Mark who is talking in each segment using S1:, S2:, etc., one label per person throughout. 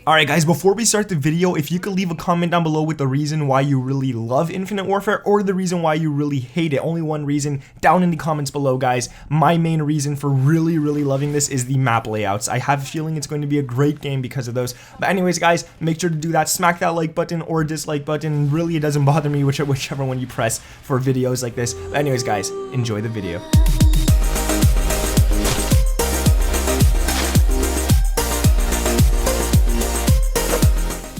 S1: Alright guys, before we start the video, if you could leave a comment down below with the reason why you really love Infinite Warfare or the reason why you really hate it. Only one reason down in the comments below, guys. My main reason for really loving this is the map layouts. I have a feeling it's going to be a great game because of those. But anyways guys, make sure to do that. Smack that like button or dislike button. Really, it doesn't bother me whichever one you press for videos like this. But anyways guys, enjoy the video.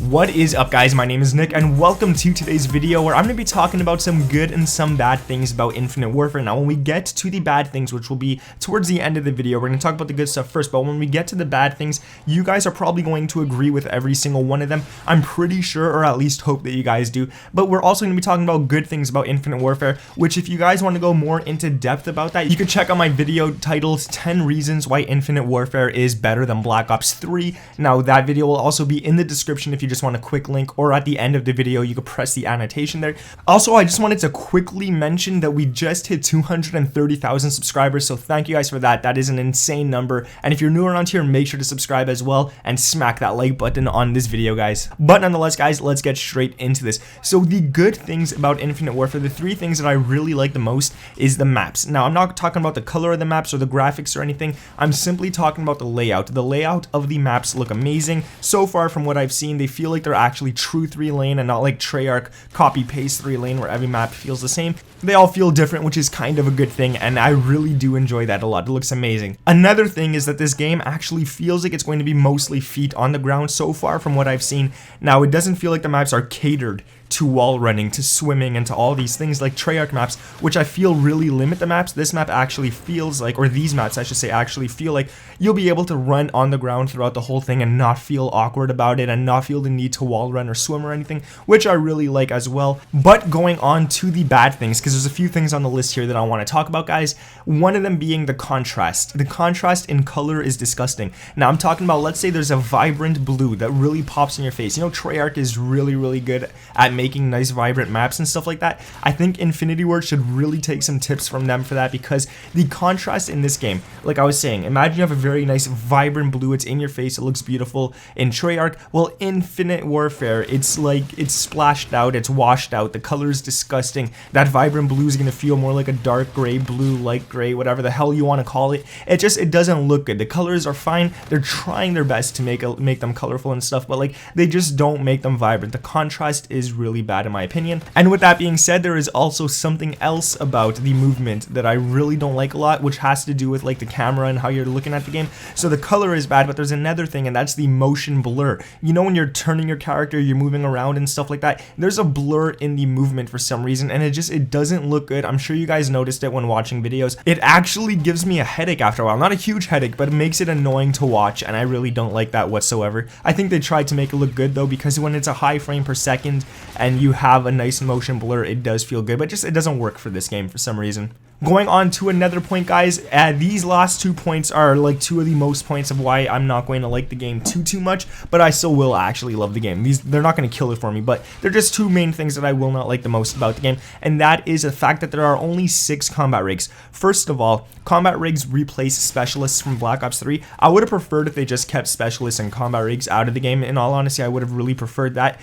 S1: What is up guys, my name is Nick and welcome to today's video where I'm going to be talking about some good and some bad things about Infinite Warfare. Now when we get to the bad things, which will be towards the end of the video, we're going to talk about the good stuff first, but when we get to the bad things, you guys are probably going to agree with every single one of them. I'm pretty sure, or at least hope that you guys do, but we're also going to be talking about good things about Infinite Warfare, which if you guys want to go more into depth about that, you can check out my video titled 10 Reasons Why Infinite Warfare is Better Than Black Ops 3. Now that video will also be in the description if you just want a quick link, or at the end of the video you could press the annotation there. Also, I just wanted to quickly mention that we just hit 230,000 subscribers, so thank you guys for that. That is an insane number, and if you're new around here, make sure to subscribe as well and smack that like button on this video, guys. But nonetheless guys, let's get straight into this. So the good things about Infinite Warfare, the three things that I really like the most is the maps. Now I'm not talking about the color of the maps or the graphics or anything, I'm simply talking about the layout. The layout of the maps look amazing. So far from what I've seen, they feel like they're actually true 3-lane and not like Treyarch copy paste 3-lane where every map feels the same. They all feel different, which is kind of a good thing, and I really do enjoy that a lot. It looks amazing. Another thing is that this game actually feels like it's going to be mostly feet on the ground so far from what I've seen. Now it doesn't feel like the maps are catered to wall running, to swimming, and to all these things like Treyarch maps, which I feel really limit the maps. This map actually feels like, or these maps I should say, actually feel like you'll be able to run on the ground throughout the whole thing and not feel awkward about it and not feel the need to wall run or swim or anything, which I really like as well. But going on to the bad things, because there's a few things on the list here that I want to talk about, guys. One of them being the contrast. The contrast in color is disgusting. Now I'm talking about, let's say there's a vibrant blue that really pops in your face. You know, Treyarch is really good at making nice vibrant maps and stuff like that. I think Infinity Ward should really take some tips from them for that, because the contrast in this game, like I was saying, imagine you have a very nice vibrant blue, it's in your face, it looks beautiful. In Treyarch, well, Infinite Warfare, it's like it's splashed out, it's washed out, the color is disgusting. That vibrant blue is going to feel more like a dark gray, blue, light gray, whatever the hell you want to call it. It doesn't look good. The colors are fine, they're trying their best to make them colorful and stuff, but like they just don't make them vibrant. The contrast is really bad in my opinion. And with that being said, there is also something else about the movement that I really don't like a lot, which has to do with like the camera and how you're looking at the game. So the color is bad, but there's another thing, and that's the motion blur. You know, when you're turning your character, you're moving around and stuff like that, there's a blur in the movement for some reason, and it doesn't look good. I'm sure you guys noticed it when watching videos. It actually gives me a headache after a while. Not a huge headache, but it makes it annoying to watch, and I really don't like that whatsoever. I think they tried to make it look good though, because when it's a high frame per second and you have a nice motion blur, it does feel good, but just it doesn't work for this game for some reason. Going on to another point, guys, these last 2 points are like two of the most points of why I'm not going to like the game too much, but I still will actually love the game. They're not going to kill it for me, but they're just two main things that I will not like the most about the game, and that is the fact that there are only 6 combat rigs. First of all, combat rigs replace specialists from Black Ops 3. I would have preferred if they just kept specialists and combat rigs out of the game. In all honesty, I would have really preferred that,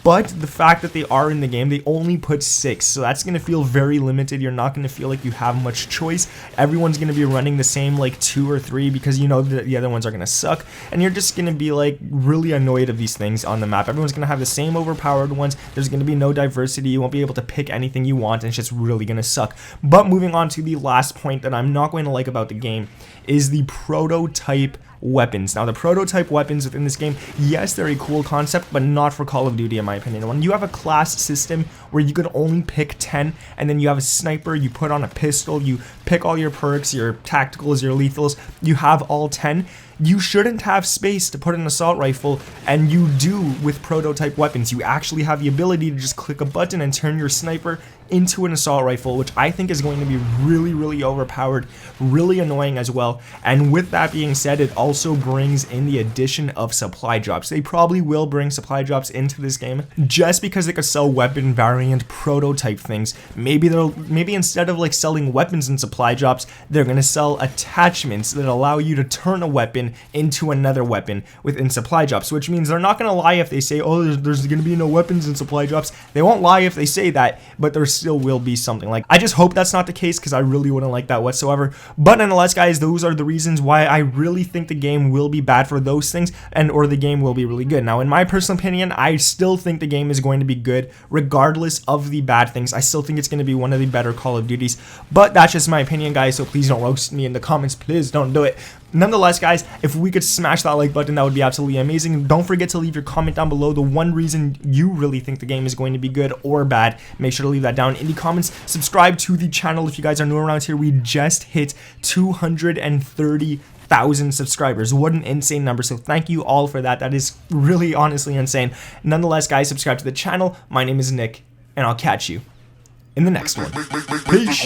S1: but the fact that they are in the game, they only put 6, so that's going to feel very limited. You're not going to feel like you have much choice. Everyone's going to be running the same like 2 or 3 because you know that the other ones are going to suck, and you're just going to be like really annoyed of these things on the map. Everyone's going to have the same overpowered ones. There's going to be no diversity. You won't be able to pick anything you want, and it's just really going to suck. But moving on to the last point that I'm not going to like about the game is the prototype weapons. Now the prototype weapons within this game, yes, they're a cool concept, but not for Call of Duty in my opinion. When you have a class system where you could only pick 10, and then you have a sniper, you put on a pistol, you pick all your perks, your tacticals, your lethals, you have all 10, you shouldn't have space to put an assault rifle, and you do with prototype weapons. You actually have the ability to just click a button and turn your sniper into an assault rifle, which I think is going to be really overpowered, really annoying as well. And with that being said, it also brings in the addition of supply drops. They probably will bring supply drops into this game just because they could sell weapon variant prototype things. Maybe instead of like selling weapons and supply drops, they're going to sell attachments that allow you to turn a weapon weapon into another weapon within supply drops, which means they're not going to lie if they say, oh, there's going to be no weapons in supply drops. They won't lie if they say that, but there still will be something. Like, I just hope that's not the case, because I really wouldn't like that whatsoever. But nonetheless, guys, those are the reasons why I really think the game will be bad for those things, and or the game will be really good. Now, in my personal opinion, I still think the game is going to be good regardless of the bad things. I still think it's going to be one of the better Call of Duties, but that's just my opinion, guys, so please don't roast me in the comments. Please don't do it. Nonetheless, guys, if we could smash that like button, that would be absolutely amazing. Don't forget to leave your comment down below, the one reason you really think the game is going to be good or bad. Make sure to leave that down in the comments. Subscribe to the channel if you guys are new around here. We just hit 230,000 subscribers. What an insane number, so thank you all for that. That is really honestly insane. Nonetheless, guys, subscribe to the channel. My name is Nick, and I'll catch you in the next one. Peace.